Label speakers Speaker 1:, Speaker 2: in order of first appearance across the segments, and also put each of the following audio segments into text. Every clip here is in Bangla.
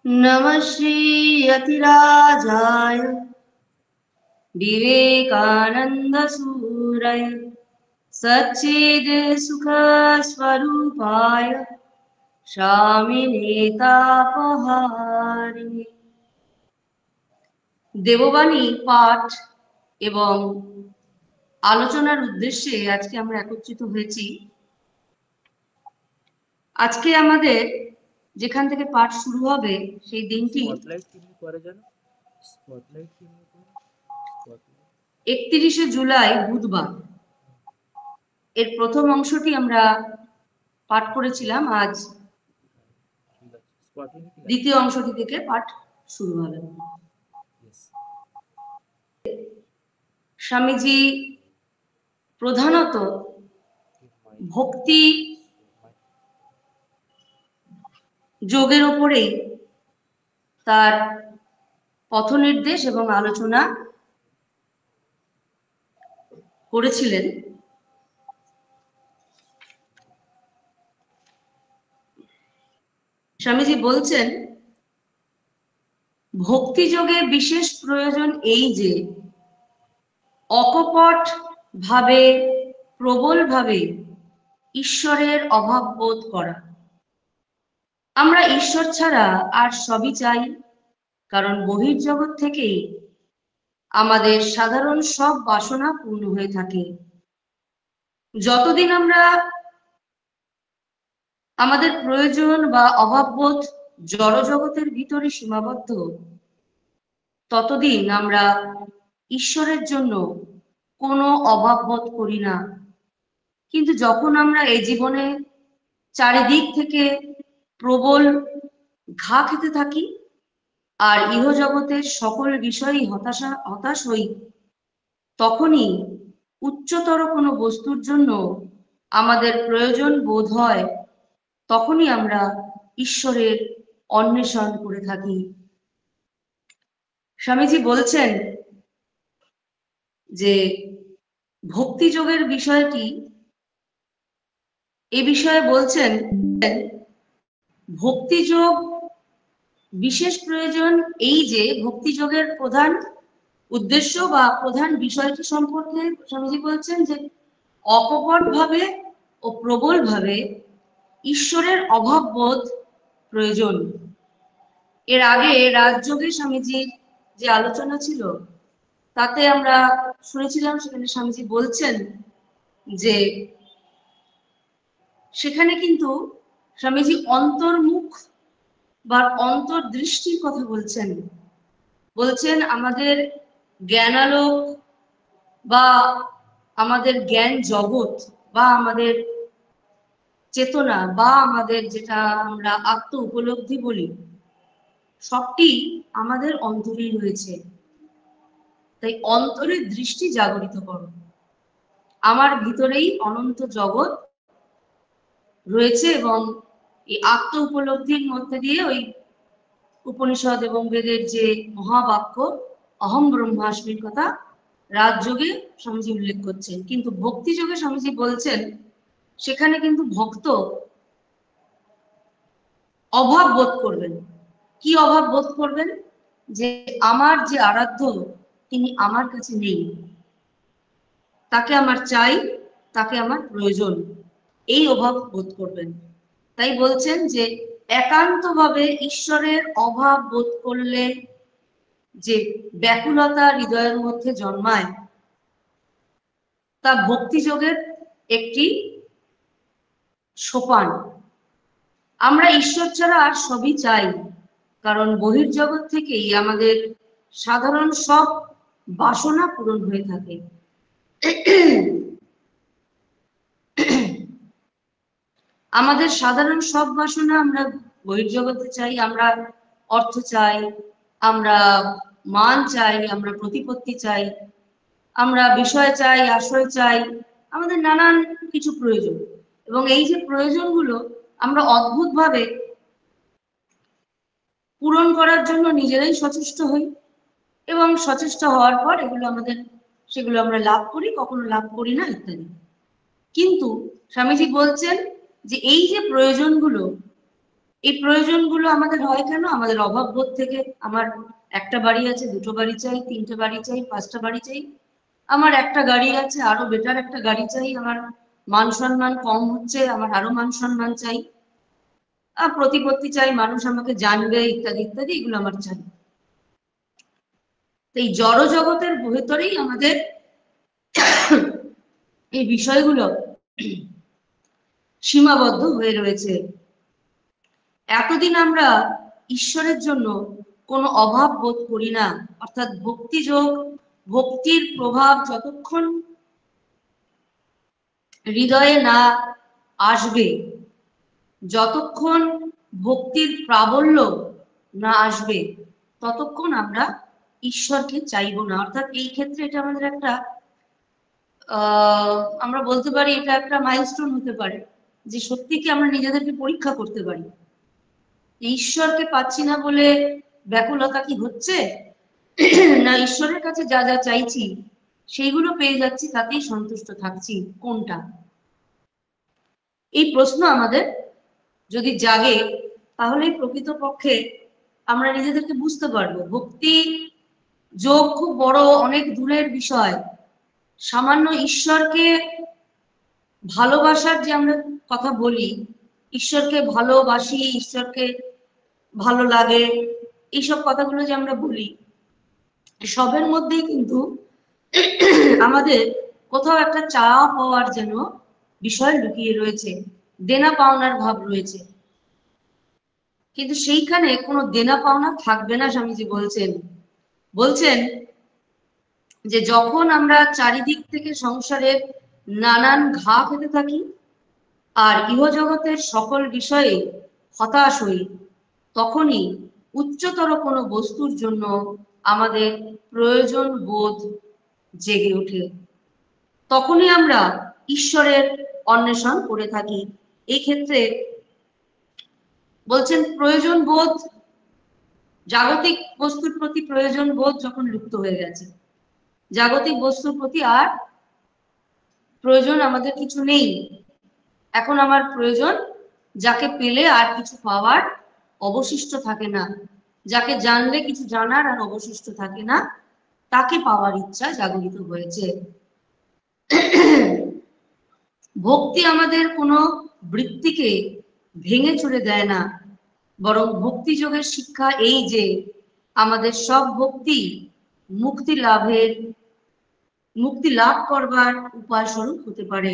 Speaker 1: नमः श्री यतिराजाय विवेकानंदसूरय सच्चिद सुख स्वरूपाय स्वामिने तापहारिणे। দেববাণী পাঠ এবং আলোচনার উদ্দেশ্যে আজকে আমরা একত্রিত হয়েছি। আজকে আমাদের যেখান থেকে পাঠ শুরু হবে সেই দিনটি 31শে জুলাই বুধবার। এর প্রথম অংশটি আমরা পাঠ করেছিলাম, আজ দ্বিতীয় অংশটি থেকে পাঠ শুরু হবে। স্বামীজি প্রধানত ভক্তি যোগের উপরেই তার পথনির্দেশ এবং আলোচনা করেছিলেন। স্বামীজি বলছেন, ভক্তি যোগে বিশেষ প্রয়োজন এই যে অকপট ভাবে প্রবল ভাবে ঈশ্বরের অভাব বোধ করা। আমরা ঈশ্বর ছাড়া আর সবই চাই, কারণ বহির্জগৎ থেকেই আমাদের সাধারণ সব বাসনা পূর্ণ হয়ে থাকে। যতদিন আমরা আমাদের প্রয়োজন বা অভাববোধ জড়জগতের ভিতরে সীমাবদ্ধ, ততদিন আমরা ঈশ্বরের জন্য কোনো অভাববোধ করি না। কিন্তু যখন আমরা এই জীবনে চারিদিক থেকে প্রবল ঘা খেতে থাকি আর ইহজগতের সকল বিষয়ই হতাশ হই, তখনই উচ্চতর কোনো বস্তুর জন্য আমাদের প্রয়োজন বোধ হয়, তখনই আমরা ঈশ্বরের অন্বেষণ করে থাকি। স্বামীজি বলছেন যে ভক্তিযোগের বিষয়টি, এ বিষয়ে বলছেন ভক্তিযোগ বিশেষ প্রয়োজন এই যে ভক্তিযোগের প্রধান উদ্দেশ্য বা প্রধান বিষয়টি সম্পর্কে স্বামীজি বলছেন যে অকপট ভাবে ও প্রবল ভাবে ঈশ্বরের অভাববোধ প্রয়োজন। এর আগে রাজযোগে স্বামীজির যে আলোচনা ছিল তাতে আমরা শুনেছিলাম, সেখানে স্বামীজি বলছেন যে সেখানে কিন্তু স্বামীজি অন্তর্মুখ বা অন্তর্দৃষ্টির কথা বলছেন আমাদের জ্ঞানালোক বা আমাদের জ্ঞান জগৎ বা আমাদের চেতনা বা আমাদের যেটা আমরা আত্ম উপলব্ধি বলি, সবটি আমাদের অন্তরেই রয়েছে। তাই অন্তরের দৃষ্টি জাগরিত করো। আমার ভিতরেই অনন্ত জগৎ রয়েছে এবং এই আত্ম উপলব্ধির মধ্যে দিয়ে ওই উপনিষদ এবং বেদের যে মহাবাক্য অহম ব্রহ্মাস্মির কথা রাজযোগে স্বামীজি উল্লেখ করছেন। কিন্তু ভক্তি যোগে স্বামীজি বলছেন সেখানে কিন্তু ভক্ত অভাব বোধ করবেন। কি অভাব বোধ করবেন? যে আমার যে আরাধ্য তিনি আমার কাছে নেই, তাকে আমার চাই, তাকে আমার প্রয়োজন, এই অভাব বোধ করবেন। তাই বলছেন যে একান্তভাবে ঈশ্বরের অভাব বোধ করলে যে ব্যাকুলতা হৃদয়ের মধ্যে জন্মায়, তা ভক্তিযোগের একটি সোপান। আমরা ঈশ্বর ছাড়া আর সবই চাই, কারণ বহির্জগৎ থেকেই আমাদের সাধারণ সব বাসনা পূরণ হয়ে থাকে। আমাদের সাধারণ সব বাসনা আমরা বহির্জগতে চাই। আমরা অর্থ চাই, আমরা মান চাই, আমরা প্রতিপত্তি চাই, আমরা বিষয় চাই, আশ্রয় চাই, আমাদের নানান কিছু প্রয়োজন। এবং এই যে প্রয়োজনগুলো আমরা অদ্ভুতভাবে পূরণ করার জন্য নিজেরাই সচেষ্ট হই এবং সচেষ্ট হওয়ার পর সেগুলো আমরা লাভ করি, কখনো লাভ করি না, ইত্যাদি। কিন্তু স্বামীজি বলছেন যে এই যে প্রয়োজনগুলো, এই প্রয়োজনগুলো আমাদের হয় কেন? আমাদের অভাব বোধ থেকে। আমার একটা বাড়ি আছে, দুটো বাড়ি চাই, তিনটে বাড়ি চাই, পাঁচটা বাড়ি চাই। আমার একটা গাড়ি আছে, আরো বেটার একটা গাড়ি চাই। আমার মান সম্মান কম হচ্ছে, আমার আরো মান সম্মান চাই। প্রতিপত্তি চাই, মানুষ আমাকে জানবে, ইত্যাদি ইত্যাদি, এগুলো আমার চাই। এই জড় জগতের ভেতরেই আমাদের এই বিষয়গুলো সীমাবদ্ধ হয়ে রয়েছে। এতদিন আমরা ঈশ্বরের জন্য কোনো অভাব বোধ করি না, অর্থাৎ ভক্তিযোগ, ভক্তির প্রভাব যতক্ষণ হৃদয়ে না আসবে, যতক্ষণ ভক্তির প্রাবল্য না আসবে, ততক্ষণ আমরা ঈশ্বরকে চাইবো না। অর্থাৎ এই ক্ষেত্রে এটা আমাদের একটা আমরা বলতে পারি এটা একটা মাইলস্টোন হতে পারে, যে সত্যি কি আমরা নিজেদেরকে পরীক্ষা করতে পারি, ঈশ্বরকে পাচ্ছি না বলে ব্যাকুলতা কি হচ্ছে, না ঈশ্বরের কাছে যা যা চাইছি সেইগুলো পেয়ে যাচ্ছি তাতেই সন্তুষ্ট থাকছি, কোনটা? এই প্রশ্ন আমাদের যদি জাগে, তাহলে প্রকৃতপক্ষে আমরা নিজেদেরকে বুঝতে পারবো ভক্তি যোগ খুব বড়, অনেক দূরের বিষয়। সামান্য ঈশ্বরকে ভালোবাসার যে আমরা কথা বলি, ঈশ্বরকে ভালোবাসি, ঈশ্বরকে ভালো লাগে, এইসব কথাগুলো যে আমরা বলি, সবের মধ্যেই কিন্তু আমাদের কোথাও একটা চাওয়া পাওয়ার যেন বিষয় লুকিয়ে রয়েছে, দেনা পাওনার ভাব রয়েছে। কিন্তু সেইখানে কোনো দেনা পাওনা থাকবে না। স্বামীজি বলছেন যে যখন আমরা চারিদিক থেকে সংসারের নানান ঘা খেতে থাকি আর ইহজগতের সকল বিষয়ে হতাশ হই, তখনই উচ্চতর কোনো বস্তুর জন্য আমাদের প্রয়োজন বোধ জেগে ওঠে। তখনই আমরা ঈশ্বরের অন্বেষণ করে থাকি। এই ক্ষেত্রে বলছেন প্রয়োজন বোধ, জাগতিক বস্তুর প্রতি প্রয়োজন বোধ যখন লুপ্ত হয়ে গেছে, জাগতিক বস্তুর প্রতি আর প্রয়োজন আমাদের কিছু নেই। এখন আমার প্রয়োজন যাকে পেলে আর কিছু পাওয়ার অবশিষ্ট থাকে না, যাকে জানলে কিছু জানার আর অবশিষ্ট থাকে না, তাকে পাওয়ার ইচ্ছা জাগরিত হয়েছে। ভক্তি আমাদের কোনো বৃত্তিকে ভেঙে চুরে দেয় না, বরং ভক্তি যোগের শিক্ষা এই যে আমাদের সব ভক্তি মুক্তি লাভ করবার উপায় স্বরূপ হতে পারে।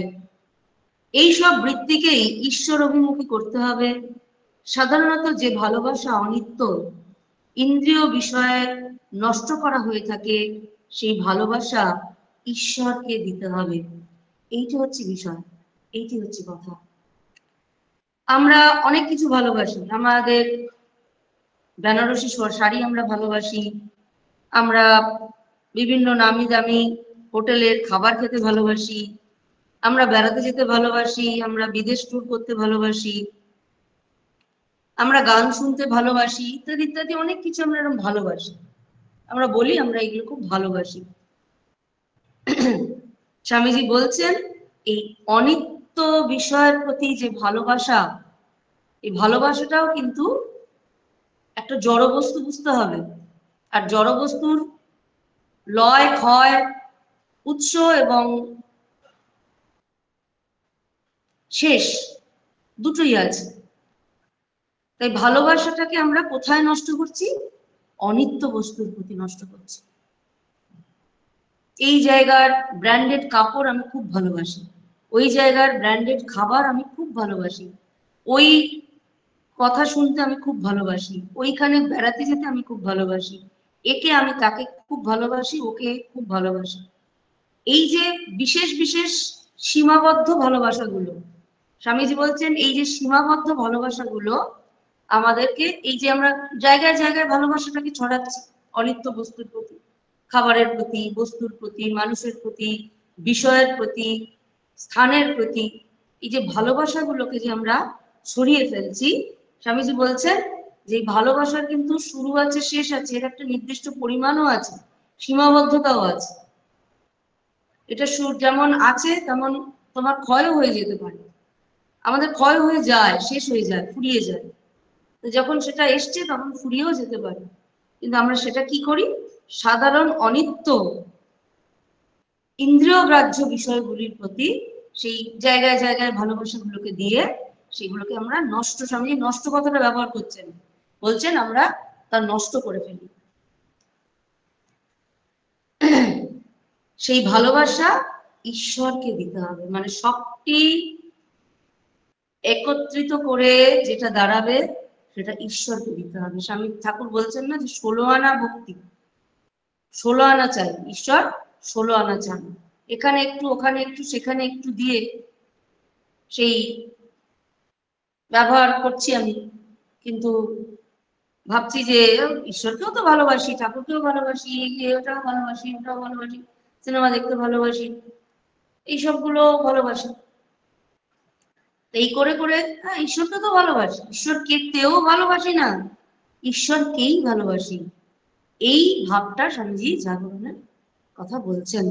Speaker 1: এই সব বৃত্তিকেই ঈশ্বর অভিমুখী করতে হবে। সাধারণত যে ভালোবাসা অনিত্য, ইন্দ্রিয় বিষয়ে নষ্ট করা হয়ে থাকে, সেই ভালোবাসা ঈশ্বরকে দিতে হবে। এইটি হচ্ছে বিষয়, এইটি হচ্ছে কথা। আমরা অনেক কিছু ভালোবাসি, আমাদের বেনারসি শাড়ি আমরা ভালোবাসি, আমরা বিভিন্ন নামি দামি হোটেলের খাবার খেতে ভালোবাসি, আমরা বেড়াতে যেতে ভালোবাসি, আমরা বিদেশ ট্যুর করতে ভালোবাসি, আমরা গান শুনতে ভালোবাসি, ইত্যাদি ইত্যাদি অনেক কিছু আমরা এরকম ভালোবাসি। আমরা বলি আমরা এগুলো খুব ভালোবাসি। স্বামীজি বলছেন এই অনিত্য বিষয়ের প্রতি যে ভালোবাসা, এই ভালোবাসাটাও কিন্তু একটা জড় বস্তু বুঝতে হবে। আর জড় বস্তুর লয় ক্ষয়, উৎস এবং শেষ দুটোই আছে। তাই ভালোবাসাটাকে আমরা কোথায় নষ্ট করছি? অনিত্য বস্তুর প্রতি নষ্ট করছি। এই জায়গার ব্র্যান্ডেড কাপড় আমি খুব ভালোবাসি, ওই জায়গার ব্র্যান্ডেড খাবার আমি খুব ভালোবাসি, ওই কথা শুনতে আমি খুব ভালোবাসি, ওইখানে বেড়াতে যেতে আমি খুব ভালোবাসি, একে আমি তাকে খুব ভালোবাসি, ওকে খুব ভালোবাসি। এই যে বিশেষ বিশেষ সীমাবদ্ধ ভালোবাসাগুলো, স্বামীজি বলছেন এই যে সীমাবদ্ধ ভালোবাসাগুলো আমাদেরকে, এই যে আমরা জায়গায় জায়গায় ভালোবাসাটাকে ছড়াচ্ছি অনিত্য বস্তুর প্রতি, খাবারের প্রতি, বস্তুর প্রতি, মানুষের প্রতি, বিষয়ের প্রতি, স্থানের প্রতি, এই যে ভালোবাসাগুলোকে যে আমরা ছড়িয়ে ফেলছি, স্বামীজি বলছেন যে ভালোবাসার কিন্তু শুরু আছে, শেষ আছে, এর একটা নির্দিষ্ট পরিমাণও আছে, সীমাবদ্ধতাও আছে। এটা যেমন আছে তেমন তোমার ক্ষয়ও হয়ে যেতে পারে। আমাদের ক্ষয় হয়ে যায়, শেষ হয়ে যায়, ফুরিয়ে যায়। তো যখন সেটা এসছে তখন ফুরিয়েও যেতে পারে, কিন্তু আমরা সেটা কি করি, সাধারণ অনিত্য ইন্দ্রিয় গ্রাহ্য বিষয়গুলির প্রতি সেই জায়গায় জায়গায় ভালোবাসাগুলোকে দিয়ে সেগুলোকে আমরা নষ্ট, স্বামীজি নষ্ট কথাটা ব্যবহার করছেন, বলছেন আমরা তা নষ্ট করে ফেলি। সেই ভালোবাসা ঈশ্বরকে দিতে হবে, মানে সবটি একত্রিত করে যেটা দাঁড়াবে সেটা ঈশ্বরকে দিতে হবে। স্বামী ঠাকুর বলছেন না যে 16 আনা ভক্তি, 16 আনা চাই, ঈশ্বর 16 আনা চান। এখানে একটু, ওখানে একটু, সেখানে একটু দিয়ে সেই ব্যবহার করছি আমি, কিন্তু ভাবছি যে ঈশ্বরকেও তো ভালোবাসি, ঠাকুরকেও ভালোবাসি, ওটাও ভালোবাসি, ওটাও ভালোবাসি, সিনেমা দেখতে ভালোবাসি, এইসবগুলো ভালোবাসি। এই করে করে ঈশ্বরকে তো ভালোবাসি, ঈশ্বরকে তেও ভালোবাসি না, ঈশ্বরকেই ভালোবাসি। এই ভাবটা স্বামীজি জাগরণের কথা বলছেন।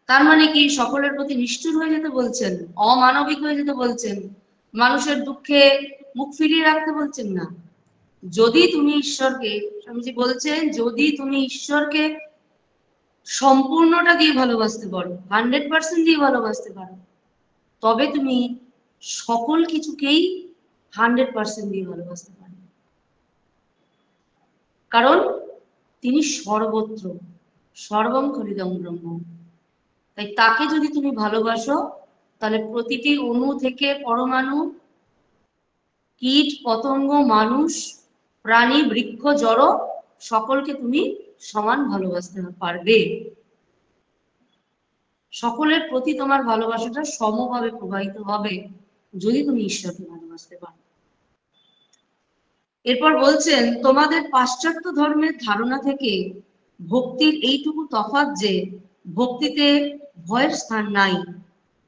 Speaker 1: তার মানে কি সকলের প্রতি নিষ্ঠুর হয়ে যেতে বলছেন, অমানবিক হয়ে যেতে বলছেন, মানুষের দুঃখে মুখ ফিরিয়ে রাখতে বলছেন না। যদি তুমি ঈশ্বরকে, স্বামীজি বলছেন, যদি তুমি ঈশ্বরকে সম্পূর্ণটা দিয়ে ভালোবাসতে পারো, 100% দিয়ে ভালোবাসতে পারো, তবে তুমি সকল কিছুকেই 100% দিয়ে ভালোবাসতে পারো। কারণ তিনি সর্বত্র, সর্বং খলিদং ব্রহ্ম। তাই তাকে যদি তুমি ভালোবাসো, তাহলে প্রতিটি অণু থেকে পরমাণু, কীট পতঙ্গ, মানুষ, প্রাণী, বৃক্ষ, জড়, সকলকে তুমি সমান ভালোবাসতে পারবে। সকলের প্রতি তোমার ভালোবাসাটা সমভাবে প্রবাহিত হবে যদি তুমি ঈশ্বরকে ভালোবাসতে পারো। এরপর বলছেন, তোমাদের পাশ্চাত্য ধর্মের ধারণা থেকে ভক্তির এইটুকু তফাৎ যে ভক্তিতে ভয়ের স্থান নাই।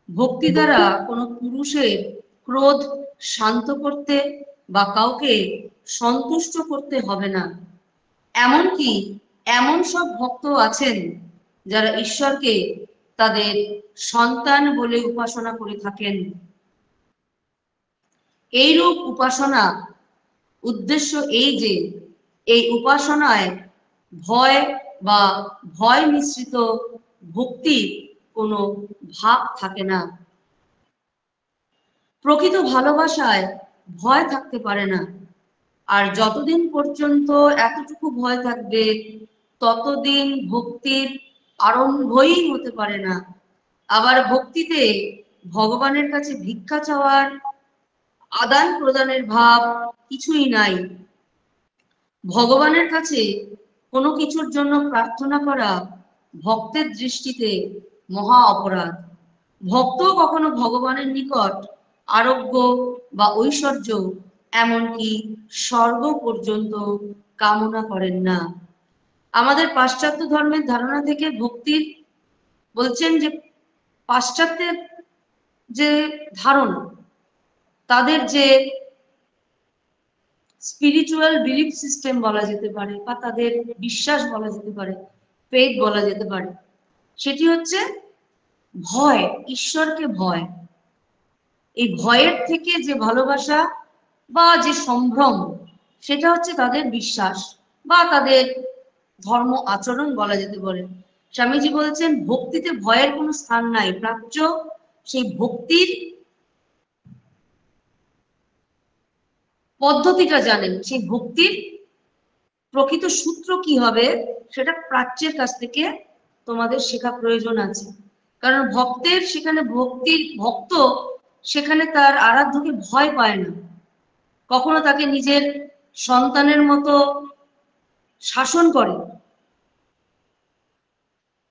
Speaker 1: ভক্তি দ্বারা কোনো পুরুষের ক্রোধ শান্ত করতে বা কাউকে সন্তুষ্ট করতে হবে না। এমনকি এমন সব ভক্ত আছেন যারা ঈশ্বরকে তাদের সন্তান বলে উপাসনা করে থাকেন। এইরূপ উপাসনা উদ্দেশ্য এই যে এই উপাসনায় ভয় বা ভয় মিশ্রিত ভক্তির কোনো ভাব থাকে না। প্রকৃত ভালোবাসায় ভয় থাকতে পারে না, আর যতদিন পর্যন্ত এতটুকু ভয় থাকবে ততদিন ভক্তির আরম্ভই হতে পারে না। আবার ভক্তিতে ভগবানের কাছে ভিক্ষা চাওয়ার, আদান প্রদানের ভাব কিছুই নাই। ভগবানের কাছে কোনো কিছুর জন্য প্রার্থনা করা ভক্তের দৃষ্টিতে মহা অপরাধ। ভক্ত কখনো ভগবানের নিকট আরোগ্য বা ঐশ্বর্য, এমনকি স্বর্গ পর্যন্ত কামনা করেন না। আমাদের পাশ্চাত্য ধর্মের ধারণা থেকে ভক্তির, বলছেন যে পাশ্চাত্যের যে ধারণা, তাদের যে স্পিরিচুয়াল বিলিফ সিস্টেম বলা যেতে পারে, বা তাদের বিশ্বাস বলা যেতে পারে, ফেথ বলা যেতে পারে, সেটি হচ্ছে ভয়, ঈশ্বরকে ভয়। এই ভয়ের থেকে যে ভালোবাসা বা যে সম্ভ্রম, সেটা হচ্ছে তাদের বিশ্বাস বা তাদের ধর্ম আচরণ বলা যেতে পারে। স্বামীজি বলছেন ভক্তিতে ভয়ের কোনো স্থান নাই। প্রাচ্য সেই ভক্তির পদ্ধতিটা জানেন, সেই ভক্তির প্রকৃত সূত্র কি হবে সেটা প্রাচ্যের কাছ থেকে তোমাদের শেখা প্রয়োজন আছে। কারণ ভক্তের সেখানে ভক্তির ভক্ত সেখানে তার আরাধ্যকে ভয় পায় না, কখনো তাকে নিজের সন্তানের মতো শাসন করে,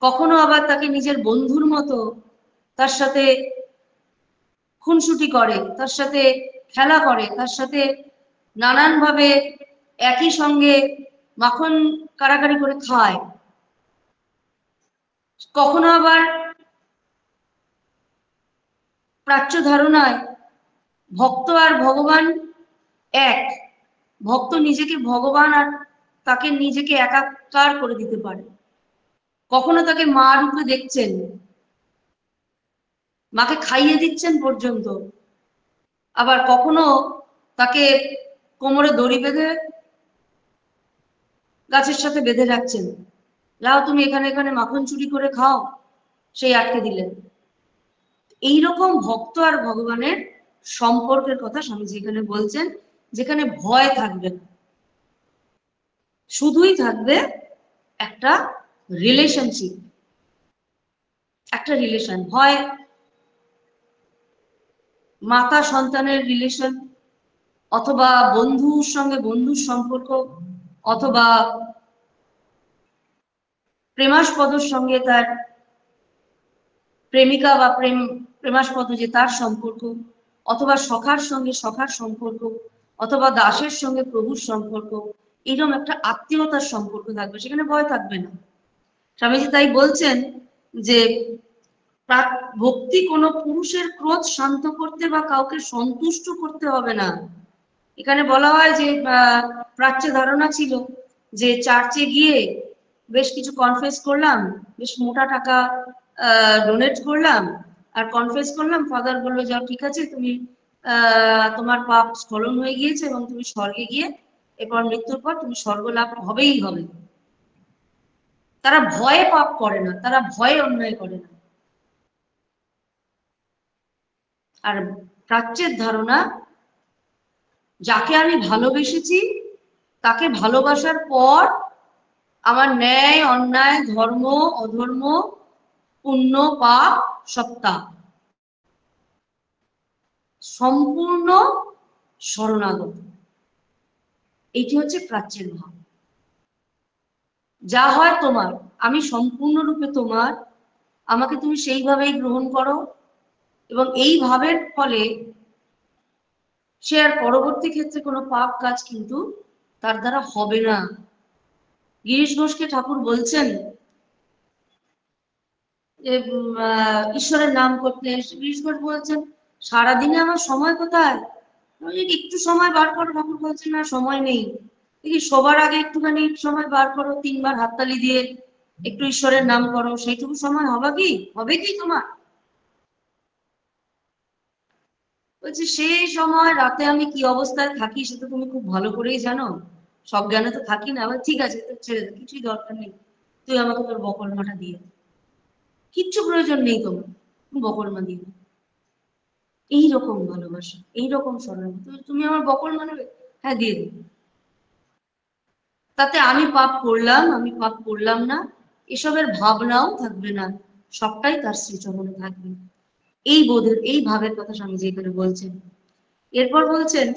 Speaker 1: কখনো আবার তাকে নিজের বন্ধুর মতো তার সাথে খুনসুটি করে, তার সাথে খেলা করে, তার সাথে নানানভাবে একই সঙ্গে মাখন কাড়াকাড়ি করে খায়। কখনো আবার প্রাচ্য ধারণায় ভক্ত আর ভগবান এক, ভক্ত নিজেকে ভগবান আর তাকে নিজেকে একাকার করে দিতে পারে। কখনো তাকে মা রূপে দেখছেন, মাকে খাইয়ে দিচ্ছেন পর্যন্ত, আবার কখনো তাকে কোমরে দড়ি বেঁধে গাছের সাথে বেঁধে রাখছেন, যাও তুমি এখানে এখানে মাখন চুরি করে খাও, সেই আটকে দিলেন। এইরকম ভক্ত আর ভগবানের সম্পর্কের কথা স্বামীজি এখানে বলছেন, যেখানে ভয় থাকবে না, শুধুই থাকবে একটা রিলেশনশিপ, একটা রিলেশন, হয় মাতা সন্তানের রিলেশন, অথবা বন্ধুর সঙ্গে বন্ধুর সম্পর্ক, অথবা প্রেমাস্পদর সঙ্গে তার প্রেমিকা বা প্রেমাস্পদ যে তার সম্পর্ক, অথবা সখার সঙ্গে সখার সম্পর্ক, অথবা দাসের সঙ্গে প্রভুর সম্পর্ক, এরকম একটা আত্মীয়তার সম্পর্ক থাকবে, সেখানে ভয় থাকবে না। স্বামীজি তাই বলছেন যে ভক্তি কোনো পুরুষের ক্রোধ শান্ত করতে বা কাউকে সন্তুষ্ট করতে হবে না। এখানে বলা হয় যে প্রাচ্যে ধারণা ছিল যে চার্চে গিয়ে বেশ কিছু কনফেস করলাম, বেশ মোটা টাকা ডোনেট করলাম, আর কনফেস করলাম, ফাদার বললো যাও ঠিক আছে, তুমি তোমার পাপ স্খলন হয়ে গিয়েছে এবং তুমি স্বর্গে গিয়ে এরপর মৃত্যুর পর তুমি স্বর্গ লাভ হবেই হবে। তারা ভয়ে পাপ করে না, তারা ভয়ে অন্যায় করে না। আর প্রাচ্যের ধারণা, যাকে আমি ভালোবেসেছি তাকে ভালোবাসার পর আমার ন্যায় অন্যায় ধর্ম অধর্ম পুণ্য পাপ সত্তা সম্পূর্ণ শরণাগত। এটি হচ্ছে প্রাচ্যের ভাব। যা হয় তোমার, আমি সম্পূর্ণরূপে তোমার, আমাকে তুমি সেইভাবেই গ্রহণ করো, এবং এই ভাবের ফলে সে আর পরবর্তী ক্ষেত্রে কোনো পাপ কাজ কিন্তু তার দ্বারা হবে না। গিরিশ ঘোষকে ঠাকুর বলছেন যে ঈশ্বরের নাম করতে, গিরিশ ঘোষ বলছেন সারাদিনে আমার সময় কোথায়, একটু সময় বার করো। ঠাকুর বলছেন না, সময় নেই। দেখি সবার আগে একটুখানি সময় বার করো, 3বার হাততালি দিয়ে একটু ঈশ্বরের নাম করো, সেইটুকু সময় হবে কি তোমার? বলছে সেই সময় রাতে আমি কি অবস্থায় থাকি সেটা তুমি খুব ভালো করেই জানো, সজ্ঞানে তো থাকি না। আবার ঠিক আছে, ছেড়ে দে, কিছুই দরকার নেই, তুই আমাকে তোর বকলমাটা দিয়ে, কিচ্ছু প্রয়োজন নেই তোমার, বকলমা দিয়ে। এইরকম ভালোবাসা, এইরকম স্মরণ, তুমি আমার বকলমা নেবে, হ্যাঁ দিয়ে দেবে। তাতে আমি পাপ করলাম আমি পাপ করলাম না এসবের ভাবনাও থাকবে না, সবটাই তার শ্রীচরণে থাকবে। এই বোধের, এই ভাবের কথা স্বামীজি এখানে বলছেন। এরপর বলছেন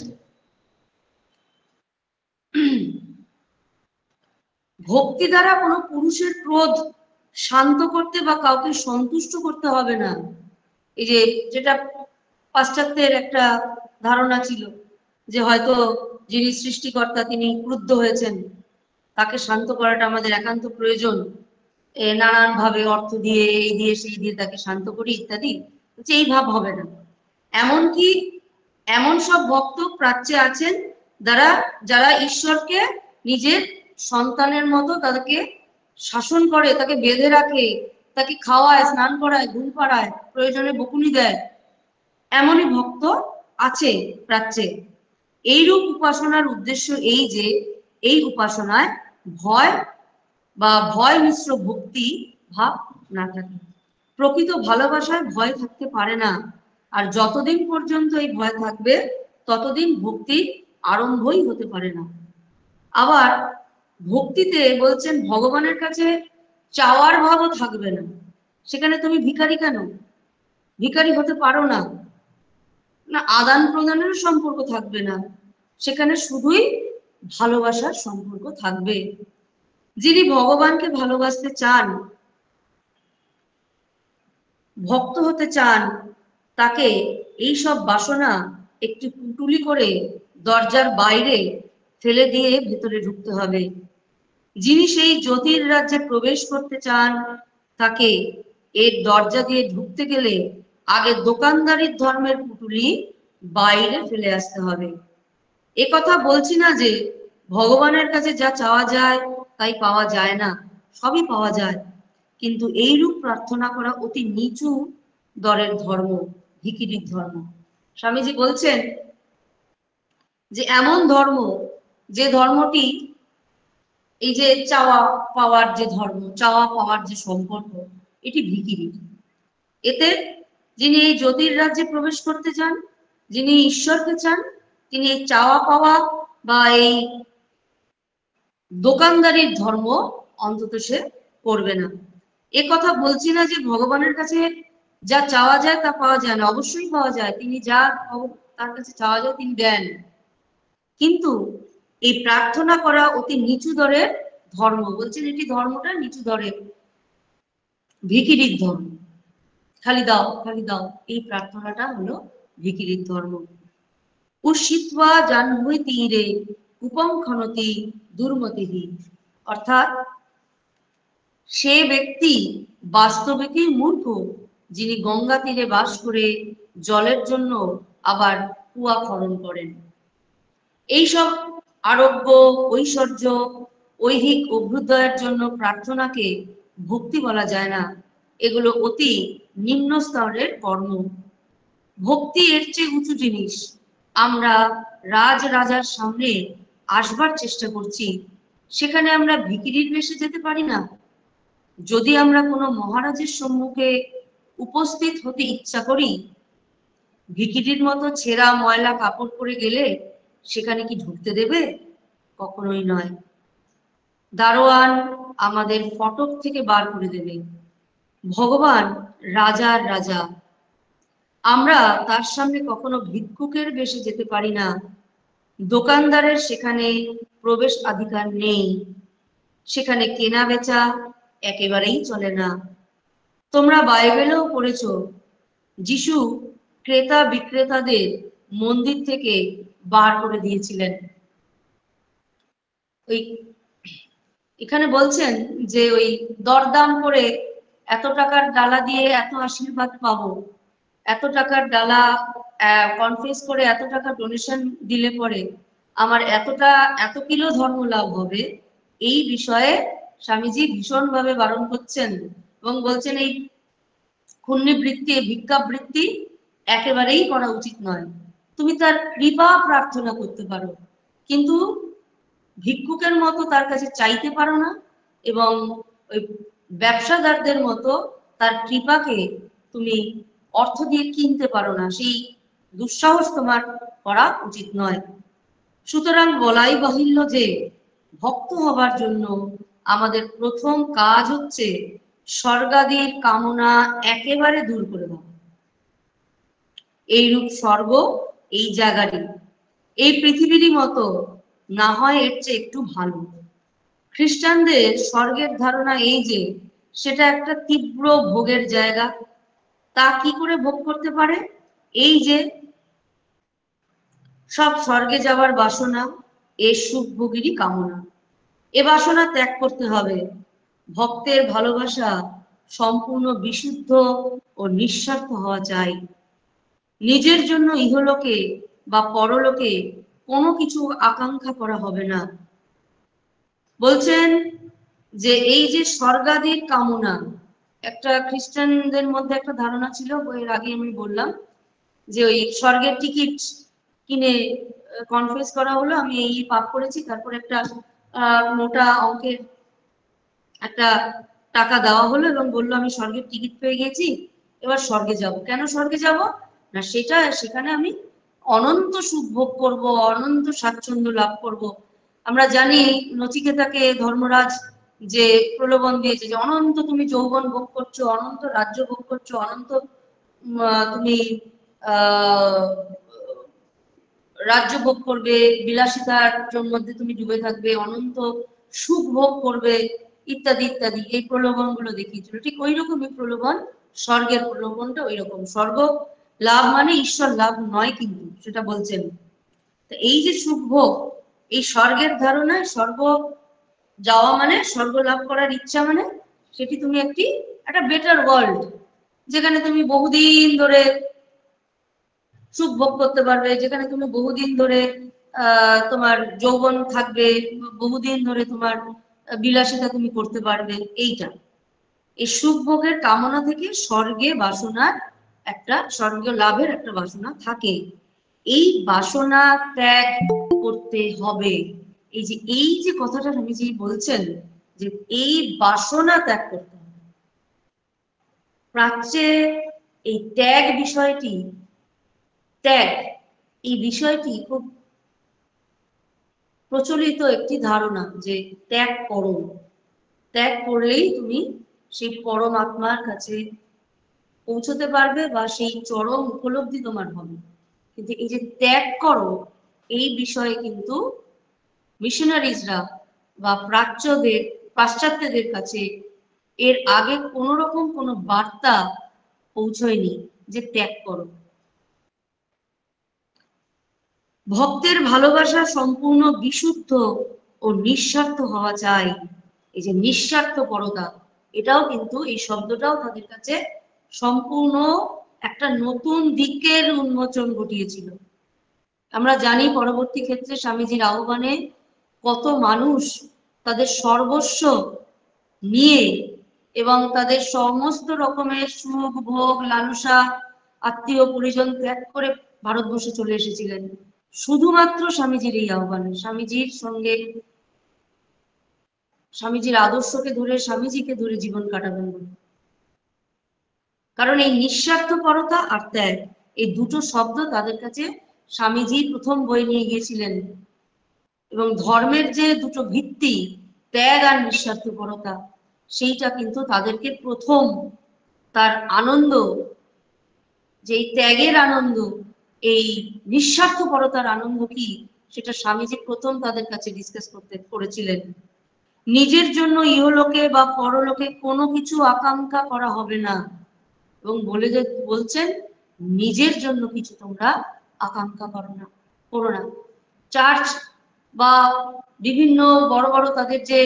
Speaker 1: ভক্তি দ্বারা কোনো পুরুষের ক্রোধ শান্ত করতে বা কাউকে সন্তুষ্ট করতে হবে না। এই যে যেটা পাশ্চাত্যের একটা ধারণা ছিল যে হয়তো যিনি সৃষ্টিকর্তা তিনি ক্রুদ্ধ হয়েছেন, তাকে শান্ত করাটা আমাদের একান্ত প্রয়োজন, নানান ভাবে অর্থ দিয়ে এই দিয়ে সেই দিয়ে তাকে শান্ত করি ইত্যাদি, এই ভাব হবে না। এমনকি এমন সব ভক্ত প্রাচ্যে আছেন যারা যারা ঈশ্বরকে নিজের সন্তানের মতো তাদেরকে শাসন করে, তাকে বেঁধে রাখে, তাকে খাওয়ায়, স্নান করায়, ঘুম পাড়ায়, প্রয়োজনে বকুনি দেয়, এমনই ভক্ত আছে প্রাচ্যে। এইরূপ উপাসনার উদ্দেশ্য এই যে এই উপাসনায় ভয় বা ভয় মিশ্র ভক্তি ভাব না থাকে। প্রকৃত ভালোবাসায় ভয় থাকতে পারে না, আর যতদিন পর্যন্ত এই ভয় থাকবে ততদিন ভক্তি আরম্ভই হতে পারে না। আবার ভক্তিতে বলছেন ভগবানের কাছে চাওয়ার ভাবও থাকবে না, সেখানে তুমি ভিখারি কেন, ভিখারি হতে পারো না, না আদান প্রদানের সম্পর্ক থাকবে না, সেখানে শুধুই ভালোবাসার সম্পর্ক থাকবে। যিনি ভগবানকে ভালোবাসতে চান, ভক্ত হতে চান, তাকে এই সব বাসনা একটি পুটুলি করে দরজার বাইরে ফেলে দিয়ে ভেতরে ঢুকতে হবে। যিনি সেই জ্যোতির রাজ্যে প্রবেশ করতে চান, তাকে এর দরজা দিয়ে ঢুকতে গেলে আগে দোকানদারির ধর্মের পুটুলি বাইরে ফেলে আসতে হবে। এ কথা বলছি না যে ভগবানের কাছে যা চাওয়া যায় তাই পাওয়া যায় না, সবই পাওয়া যায়, কিন্তু এইরূপ প্রার্থনা করা অতি নিচু দরের ধর্ম, ভিখিরির ধর্ম। স্বামীজি বলছেন যে এমন ধর্ম, যে ধর্মটি এই যে চাওয়া পাওয়ার যে ধর্ম, চাওয়া পাওয়ার যে সম্পর্ক, এটি ভিখিরি। এতে যিনি এই জ্যোতির্রাজ্যে প্রবেশ করতে চান, যিনি ঈশ্বরকে চান, তিনি এই চাওয়া পাওয়া বা এই দোকানদারির ধর্ম অন্তত সে করবে না। এ কথা বলছি না যে ভগবানের কাছে যা চাওয়া যায় তা পাওয়া যায় না, অবশ্যই পাওয়া যায়, তিনি যা তার কাছে চাওয়া যায় তিনি দেন, কিন্তু এই প্রার্থনা করা অতি নিচু দরের ধর্ম, বলছেন এটি ধর্মটা নিচু দরের, ভিখিরির ধর্ম। খালি দাও খালি দাও, এই প্রার্থনাটা হলো ভিখিরির ধর্ম। উষিত্বা জাহ্নবী তীরে উপম খনতি দুর্মতিহি, অর্থাৎ সে ব্যক্তি বাস্তবিকই মূর্খ, যিনি গঙ্গা তীরে বাস করে জলের জন্য আবার কুয়া খনন করেন। এইসব আরোগ্য, ঐশ্বর্য, ঐহিক অভ্যুদয়ের জন্য প্রার্থনাকে ভক্তি বলা যায় না, এগুলো অতি নিম্ন স্তরের কর্ম। ভক্তি এর চেয়ে উঁচু জিনিস। আমরা রাজার সামনে আসবার চেষ্টা করছি, সেখানে আমরা ভিখিরির বেশে যেতে পারি না। যদি আমরা কোনো মহারাজের সম্মুখে উপস্থিত হতে ইচ্ছা করি, ভিখিরির মতো ছেঁড়া ময়লা কাপড় পরে গেলে সেখানে কি ঢুকতে দেবে? কখনোই নয়। দারোয়ান আমাদের ফটক থেকে বার করে দেবে। ভগবান রাজার রাজা, আমরা তার সামনে কখনো ভিক্ষুকের বেশে যেতে পারি না। দোকানদারের সেখানে প্রবেশ অধিকার নেই, সেখানে কেনা বেচা একেবারেই চলে না। তোমরা বাইবেলেও পড়েছ, যিশু ক্রেতা বিক্রেতাদের মন্দির থেকে বার করে দিয়েছিলেন। ওই এখানে বলছেন যে ওই দরদাম করে এত টাকার ডালা দিয়ে এত আশীর্বাদ পাবো, এত টাকার ডালা কনফেস করে এত টাকা ডোনেশন দিলে পরে আমার এত কিলো ধর্ম লাভ হবে, এই বিষয়ে স্বামীজি ভীষণভাবে বারণ করছেন এবং বলছেন এই পুণ্যবৃত্তি, ভিক্ষাবৃত্তি একেবারেই করা উচিত নয়। তুমি তার কৃপা প্রার্থনা করতে পারো, কিন্তু ভিক্ষুকের মতো তার কাছে চাইতে পারো না, এবং ওই ব্যবসাদারদের মতো তার কৃপাকে তুমি অর্থ দিয়ে কিনতে পারো না, সেই দুঃসাহস তোমার করা উচিত নয়। সুতরাং বলাই বাহুল্য যে ভক্ত হবার জন্য আমাদের প্রথম কাজ হচ্ছে স্বর্গাদির কামনা একেবারে দূর করে দেওয়া। এইরূপ স্বর্গ এই জায়গারই, এই পৃথিবীরই মতো, না হয় এর চেয়ে একটু ভালো। খ্রিস্টানদের স্বর্গের ধারণা এই যে সেটা একটা তীব্র ভোগের জায়গা। তা কি করে ভোগ করতে পারে? এই যে সব স্বর্গে যাওয়ার বাসনা, এ সুখভোগেরই কামনা। এ বাসনা ত্যাগ করতে হবে। ভক্তের ভালোবাসা সম্পূর্ণ বিশুদ্ধ ও নিঃস্বার্থ হওয়া চাই। নিজের জন্য ইহলোকে বা পরলোকে কোনো কিছু আকাঙ্ক্ষা করা হবে না। বলছেন যে এই যে স্বর্গাদির কামনা, একটা খ্রিস্টানদের মধ্যে একটা ধারণা ছিল, এর আগে আমি বললাম যে ওই স্বর্গের টিকিট কিনে কনফেস করা হলো আমি এই পাপ করেছি, তারপর একটা মোটা অঙ্কের একটা টাকা দেওয়া হলো এবং বললো আমি স্বর্গের টিকিট পেয়ে গেছি, এবার স্বর্গে যাব। কেন স্বর্গে যাব না, সেখানে আমি অনন্ত সুখ ভোগ করবো, অনন্ত স্বাচ্ছন্দ্য লাভ করব। আমরা জানি নচিকেতাকে ধর্মরাজ যে প্রলোভন দিয়েছে যে অনন্ত তুমি যৌবন ভোগ করছো, অনন্ত রাজ্য ভোগ করছো, অনন্ত তুমি আহ রাজ্য ভোগ করবে, বিলাসিতার মধ্যে তুমি ডুবে থাকবে, অনন্ত সুখ ভোগ করবে, ইত্যাদি ইত্যাদি, এই প্রলোভন গুলো দেখিয়েছিল। ঠিক ওই রকমই প্রলোভন, স্বর্গের প্রলোভনটা ওই রকম। স্বর্গ লাভ মানে ঈশ্বর লাভ নয়, কিন্তু সেটা বলছেন। এই যে সুখ ভোগ, এই স্বর্গের ধারণায় স্বর্গ যাওয়া মানে, স্বর্গ লাভ করার ইচ্ছা মানে সেটি তুমি একটা বেটার ওয়ার্ল্ড, যেখানে তুমি বহুদিন ধরে সুখ ভোগ করতে পারবে, যেখানে তুমি বহুদিন ধরে তোমার যৌবন থাকবে, বহুদিন ধরে তোমার বিলাসিতা তুমি করতে পারবে। এইটা এই সুখ ভোগের কামনা থেকে স্বর্গে বাসনার একটা, স্বর্গীয় লাভের একটা বাসনা থাকে। এই বাসনা ত্যাগ করতে হবে। এই যে কথাটা স্বামীজি বলছেন যে এই বাসনা ত্যাগ করতে হবে। প্রাচ্যে এই ত্যাগ বিষয়টি, ত্যাগ এই বিষয়টি খুব প্রচলিত একটি ধারণা যে ত্যাগ করো, ত্যাগ করলেই তুমি সেই পরমাত্মার কাছে পৌঁছতে পারবে বা সেই চরম উপলব্ধি তোমার হবে। কিন্তু এই যে ত্যাগ করো এই বিষয়ে কিন্তু মিশনারিজরা বা পাশ্চাত্যদের কাছে এর আগে কোন রকম কোনো বার্তা পৌঁছয়নি যে ত্যাগ করো। ভক্তের ভালোবাসা সম্পূর্ণ বিশুদ্ধ ও নিঃস্বার্থ হওয়া চাই। এই যে নিঃস্বার্থপরতা, এটাও কিন্তু এই শব্দটাও তাদের কাছে সম্পূর্ণ একটা নতুন দিকের উন্মোচন ঘটিয়েছিল। আমরা জানি পরবর্তী ক্ষেত্রে স্বামীজির আহ্বানে কত মানুষ তাদের সর্বস্ব নিয়ে এবং তাদের সমস্ত রকমের সুখ ভোগ লালসা আত্মীয় পরিজন ত্যাগ করে ভারতবর্ষে চলে এসেছিলেন শুধুমাত্র স্বামীজির এই আহ্বানে, স্বামীজির সঙ্গে স্বামীজির আদর্শকে ধরে স্বামীজিকে ধরে জীবন কাটাবেন বলে। কারণ এই নিঃস্বার্থপরতা আর ত্যাগ এই দুটো শব্দ তাদের কাছে স্বামীজি প্রথম বই নিয়ে গিয়েছিলেন এবং ধর্মের যে দুটো ভিত্তি ত্যাগ আর নিঃস্বার্থপরতা সেইটা কিন্তু তাদেরকে প্রথম তার আনন্দ, যে ত্যাগের আনন্দ, এই নিঃস্বার্থপরতার আনন্দ কি সেটা স্বামীজি প্রথম তাদের কাছে ডিসকাস করেছিলেন। নিজের জন্য ইহলোকে বা পরলোকে কোনো কিছু আকাঙ্ক্ষা করা হবে না এবং বলছেন নিজের জন্য কিছু তোমরা আকাঙ্ক্ষা করো না। চার্চ বা বিভিন্ন বড় বড় তাদের যে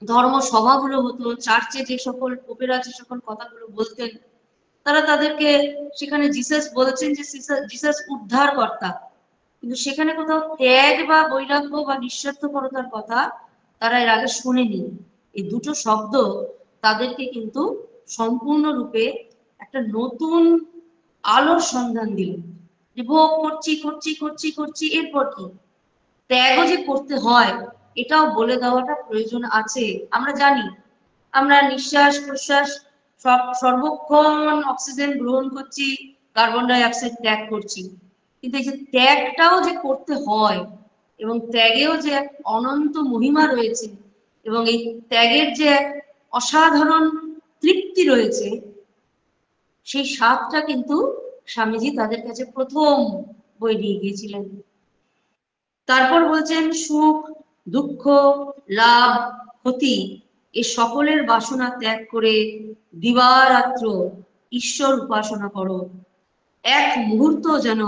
Speaker 1: ধর্ম সভাগুলো হতো, চার্চে যে সকল পোপেরা যে সকল কথাগুলো বলতেন, তারা তাদেরকে সেখানে জিসাস বলছেন যে জিসাস উদ্ধারকর্তা, কিন্তু সেখানে কোথাও ত্যাগ বা বৈরাগ্য বা নিঃস্বার্থপরতার কথা তারা এর আগে শুনেনি। এই দুটো শব্দ তাদেরকে কিন্তু সম্পূর্ণরূপে একটা নতুন আলোর সন্ধান দিল যে ভোগ করছি করছি করছি করছি এরপর কি ত্যাগও যে করতে হয় এটাও বলে দেওয়াটা প্রয়োজন আছে। আমরা জানি আমরা নিঃশ্বাস প্রশ্বাস সর্বক্ষণ অক্সিজেন গ্রহণ করছি, কার্বন ডাই অক্সাইড ত্যাগ করছি, কিন্তু এই যে ত্যাগটাও যে করতে হয় এবং ত্যাগেও যে এক অনন্ত মহিমা রয়েছে এবং এই ত্যাগের যে এক অসাধারণ তৃপ্তি রয়েছে, সেই স্বাদটা কিন্তু স্বামীজি তাদের কাছে প্রথম বই নিয়ে গিয়েছিলেন। তারপর বলছেন সুখ দুঃখ লাভ ক্ষতি এ সকলের বাসনা ত্যাগ করে দিবারাত্র ঈশ্বর উপাসনা করো, এক মুহূর্ত যেন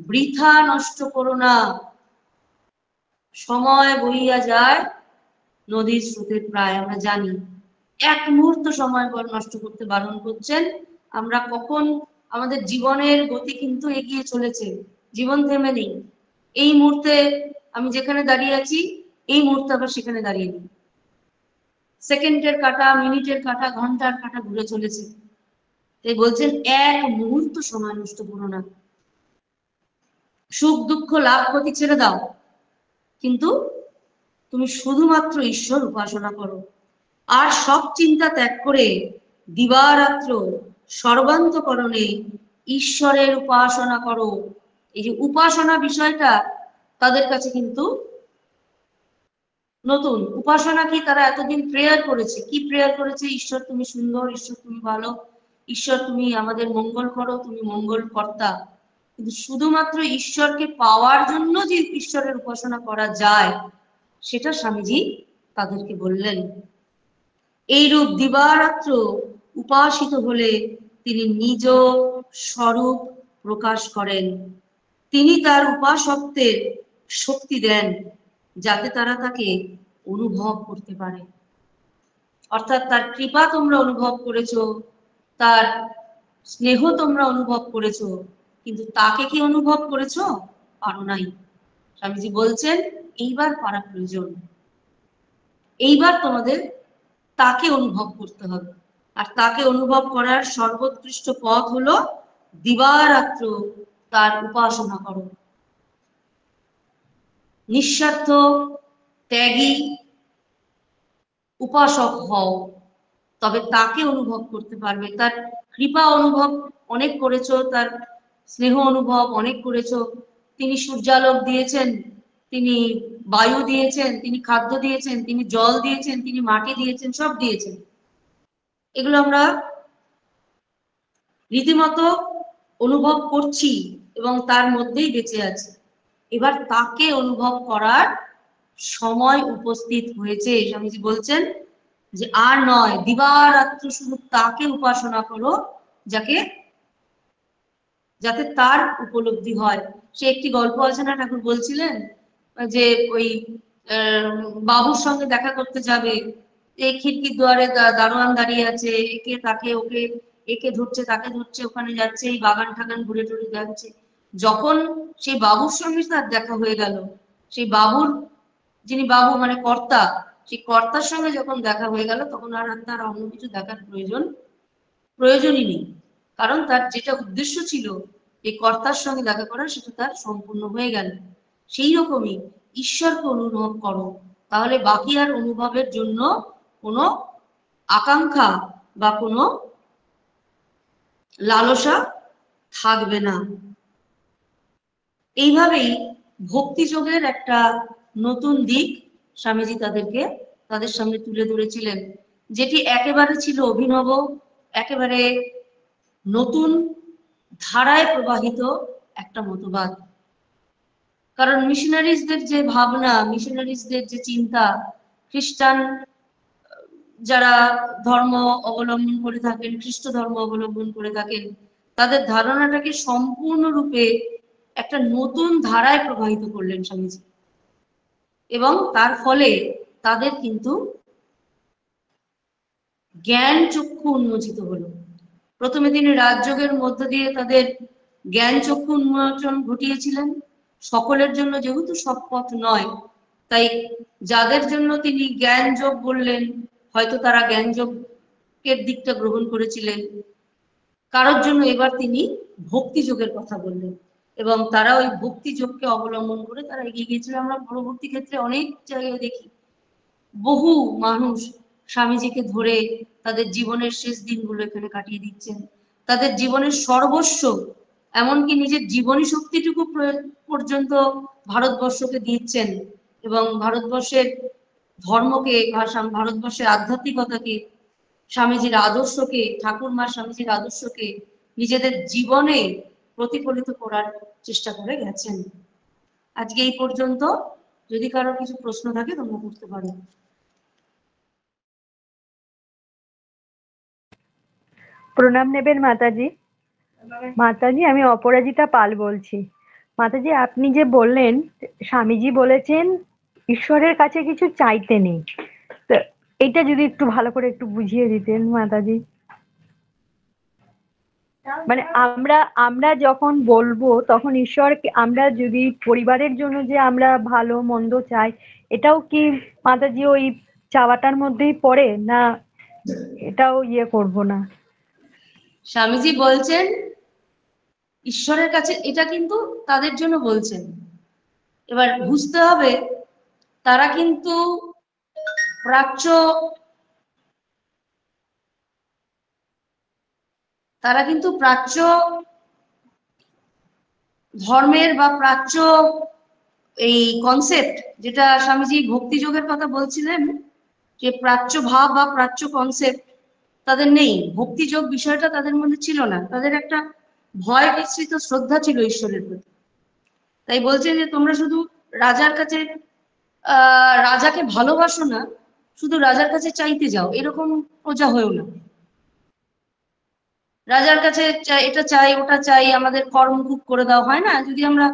Speaker 1: বৃথা নষ্ট করো না। সময় বইয়া যায় নদীর স্রোতের প্রায়, আমরা জানি এক মুহূর্ত সময় নষ্ট করতে বারণ করছেন। আমরা কখন আমাদের জীবনের গতি কিন্তু এগিয়ে চলেছে, জীবন থেমে নেই। এই মুহূর্তে আমি যেখানে দাঁড়িয়ে আছি এই মুহূর্তে আবার সেখানে দাঁড়িয়ে নেই, সেকেন্ডের কাঁটা মিনিটের কাঁটা ঘন্টার কাঁটা ঘুরে চলেছে। তাই বলছেন এক মুহূর্ত সময় নষ্ট করো না, সুখ দুঃখ লাভ ক্ষতি ছেড়ে দাও, কিন্তু তুমি শুধুমাত্র ঈশ্বর উপাসনা করো আর সব চিন্তা ত্যাগ করে দিবারাত্র সর্বান্তকরণে ঈশ্বরের উপাসনা করো। এই যে উপাসনা বিষয়টা তাদের কাছে কিন্তু নতুন। উপাসনা কি, তারা এতদিন প্রেয়ার করেছে, কি প্রেয়ার করেছে? ঈশ্বর তুমি সুন্দর, ঈশ্বর তুমি ভালো, ঈশ্বর তুমি আমাদের মঙ্গল করো, তুমি মঙ্গল কর্তা। কিন্তু শুধুমাত্র ঈশ্বরকে পাওয়ার জন্য যে ঈশ্বরের উপাসনা করা যায় সেটা স্বামীজি তাদেরকে বললেন। এইরূপ দিবারাত্র উপাসিত হলে তিনি নিজ স্বরূপ প্রকাশ করেন, তিনি তার উপাসকদের শক্তি দেন যাতে তারা তাকে অনুভব করতে পারে। অর্থাৎ তার কৃপা তোমরা অনুভব করেছো, তার স্নেহ তোমরা অনুভব করেছো, কিন্তু তাকে কি অনুভব করেছো? পারো নাই। স্বামীজি বলছেন এইবার পারা প্রয়োজন, এইবার তোমাদের তাকে অনুভব করতে হবে। আর তাকে অনুভব করার সর্বোৎকৃষ্ট পথ হলো দিবারাত্র তার উপাসনা করো। নিঃস্বার্থ ত্যাগী উপাসক হও, তবে তাকে অনুভব করতে পারবে। তার কৃপা অনুভব অনেক করেছো, তার স্নেহ অনুভব অনেক করেছো। তিনি সূর্যালোক দিয়েছেন, তিনি বায়ু দিয়েছেন, তিনি খাদ্য দিয়েছেন, তিনি জল দিয়েছেন, তিনি মাটি দিয়েছেন, সব দিয়েছেন। এগুলো আমরা রীতিমতো অনুভব করছি এবং তার মধ্যেই বেঁচে আছি। এবার তাকে অনুভব করার সময় উপস্থিত হয়েছে। স্বামীজি বলছেন যে আর নয়, দিবারাত্র শুধু তাকে উপাসনা করো, যাতে তার উপলব্ধি হয়। সে একটি গল্প আছে না, ঠাকুর বলছিলেন যে ওই বাবুর সঙ্গে দেখা করতে যাবে, এই খিড়কির দুয়ারে দারোয়ান দাঁড়িয়ে আছে, একে তাকে ওকে, একে ধরছে তাকে ধরছে, ওখানে যাচ্ছে, এই বাগান ঠাগান ঘুরে টুরে যাচ্ছে। যখন সেই বাবুর সঙ্গে তার দেখা হয়ে গেল, সেই বাবুর, যিনি বাবু মানে কর্তা, সেই কর্তার সঙ্গে যখন দেখা হয়ে গেল, তখন আর তার অন্য কিছু দেখার প্রয়োজনই নেই। কারণ তার যেটা উদ্দেশ্য ছিল এই কর্তার সঙ্গে দেখা করার, সেটা তার সম্পূর্ণ হয়ে গেল। সেই রকমই ঈশ্বরকে অনুভব করো, তাহলে বাকি আর অনুভবের জন্য কোনো আকাঙ্ক্ষা বা কোনো লালসা থাকবে না। এইভাবেই ভক্তিযোগের একটা নতুন দিক স্বামীজি তাদের সামনে তুলে ধরেছিলেন, যেটি একেবারে ছিল অভিনব, একেবারে নতুন ধারায় প্রবাহিত একটা মতবাদ। কারণ মিশনারিজদের যে ভাবনা, মিশনারিজদের যে চিন্তা, খ্রিস্টান যারা ধর্ম অবলম্বন করে থাকেন, খ্রিস্ট ধর্ম অবলম্বন করে থাকেন, তাদের ধারণাটাকে সম্পূর্ণরূপে একটা নতুন ধারায় প্রবাহিত করলেন স্বামীজি। এবং তার ফলে তাদের কিন্তু জ্ঞান চক্ষু উন্মোচিত হলো। প্রথমে তিনি রাজযোগের মধ্য দিয়ে তাদের জ্ঞান চক্ষু উন্মোচন ঘটিয়েছিলেন। সকলের জন্য যেহেতু সব পথ নয়, তাই যাদের জন্য তিনি জ্ঞান যোগ বললেন, হয়তো তারা জ্ঞান যোগের দিকটা গ্রহণ করেছিলেন। কারোর জন্য এবার তিনি ভক্তি যোগের কথা বললেন, এবং তারা ওই ভক্তি যোগকে অবলম্বন করে তারা এগিয়ে গিয়েছিল। আমরা পরবর্তী ক্ষেত্রে অনেক জায়গায় দেখি বহু মানুষ স্বামীজিকে ধরে তাদের জীবনের শেষ দিনগুলো এখানে কাটিয়ে দিচ্ছেন, তাদের জীবনের সর্বস্ব, এমনকি নিজের জীবনী শক্তিটুকু পর্যন্ত ভারতবর্ষকে দিচ্ছেন, এবং ভারতবর্ষের ধর্মকে, ভারতবর্ষের আধ্যাত্মিকতাকে, স্বামীজির আদর্শকে, ঠাকুরমার স্বামীজির আদর্শকে নিজেদের জীবনে প্রতিফলিত করার চেষ্টা করে গেছেন। আজকে এই পর্যন্ত। যদি কারো কিছু প্রশ্ন থাকে তোমরা করতে পারো।
Speaker 2: প্রণাম নেবেন মাতাজি। মাতাজি, আমি অপরাজিতা পাল বলছি। মাতাজি, আপনি যে বললেন স্বামীজি বলেছেন ঈশ্বরের কাছে কিছু চাইতে নেই, তো এটা যদি একটু ভালো করে একটু বুঝিয়ে দিতেন মাতাজি। মানে আমরা আমরা যখন বলবো তখন ঈশ্বরকে, আমরা যদি পরিবারের জন্য যে আমরা ভালো মন্দ চাই, এটাও কি মাতাজি ওই চাওয়াটার মধ্যেই পড়ে, না এটাও করব না?
Speaker 1: স্বামীজি বলছেন ঈশ্বরের কাছে, এটা কিন্তু তাদের জন্য বলছেন। এবার বুঝতে হবে তারা কিন্তু প্রাচ্য ধর্মের বা প্রাচ্য এই কনসেপ্ট, যেটা স্বামীজি ভক্তি যোগের কথা বলছিলেন, যে প্রাচ্য ভাব বা প্রাচ্য কনসেপ্ট তাদের নেই। ভক্তি যোগ বিষয়টা তাদের মধ্যে ছিল না। তাদের একটা ভয় মিশ্রিত শ্রদ্ধা ছিল ঈশ্বরের প্রতি। তাই বলছেন যে তোমরা শুধু রাজার কাছে রাজাকে ভালোবাসো না, শুধু রাজার কাছে চাইতে যাও, এরকম প্রজা হয়েও না। রাজার কাছে এটা চাই ওটা চাই, আমাদের কর্মকুব করে দাও, হয় না? যদি আমরা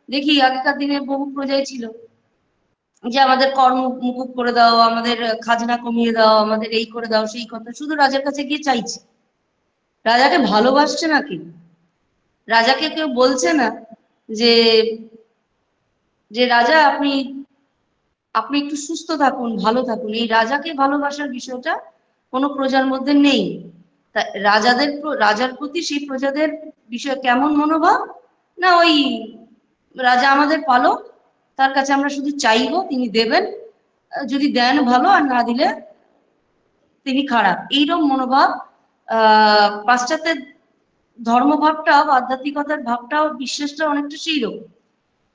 Speaker 1: দেখি আগেকার দিনে বহু প্রজাই ছিল যে আমাদের কর্ম মুকুব করে দাও, আমাদের খাজনা কমিয়ে দাও, আমাদের এই করে দাও, সেই কথা শুধু রাজার কাছে গিয়ে চাইছে। রাজাকে ভালোবাসছে না কেউ, রাজাকে কেউ বলছে না যে যে রাজা আপনি আপনি একটু সুস্থ থাকুন, ভালো থাকুন। এই রাজাকে ভালোবাসার বিষয়টা কোনো প্রজার মধ্যে নেই। তা রাজার প্রতি সেই প্রজাদের বিষয়ে কেমন মনোভাব, না ওই রাজা আমাদের পালক, তার কাছে আমরা শুধু চাইবো, তিনি দেবেন, যদি দেন ভালো, আর না দিলে তিনি খারাপ। এইরকম মনোভাব পাশ্চাত্যের ধর্মভাবটাও, আধ্যাত্মিকতার ভাবটাও, বিশ্বাসটা অনেকটা সেইরকম।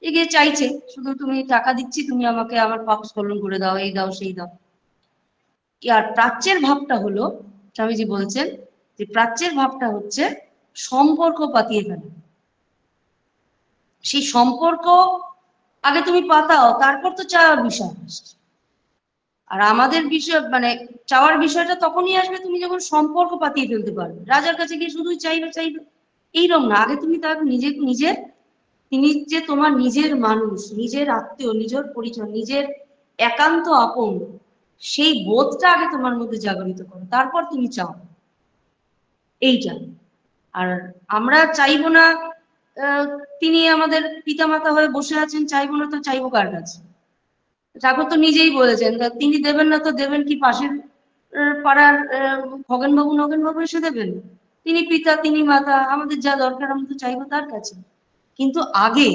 Speaker 1: এগিয়ে চাইছে শুধু, তুমি টাকা দিচ্ছি, তুমি আমাকে আমার পাপ স্খলন করে দাও, এই দাও সেই দাও। আর প্রাচ্যের ভাবটা হলো, স্বামীজি বলছেন যে প্রাচ্যের ভাবটা হচ্ছে সম্পর্ক পাতিয়ে ফেলা। সেই সম্পর্ক আগে তুমি পাতাও, তারপর তো চাওয়ার বিষয় আসছে। আর আমাদের বিষয় মানে চাওয়ার বিষয়টা তখনই আসবে তুমি যখন সম্পর্ক পাতিয়ে ফেলতে পারবে। রাজার কাছে গিয়ে শুধুই চাইবে চাইবে, এইরকম না। আগে তুমি তার নিজের, তিনি যে তোমার নিজের মানুষ, নিজের আত্মীয়, নিজের পরিচয়, নিজের একান্ত আপন, সেই বোধটা আগে তোমার মধ্যে জাগরিত করো, তারপর তুমি চাও এইটা। আর আমরা চাইবো না, তিনি আমাদের পিতামাতা হয়ে বসে আছেন, চাইবো না তো চাইবো কার কাছে? ঠাকুর তো নিজেই বলেছেন, তিনি দেবেন না তো দেবেন কি পাশের পাড়ার খগেনবাবু নগেনবাবু এসে দেবেন? তিনি পিতা, তিনি মাতা, আমাদের যা দরকার আমরা তো চাইবো তার কাছে। কিন্তু আগে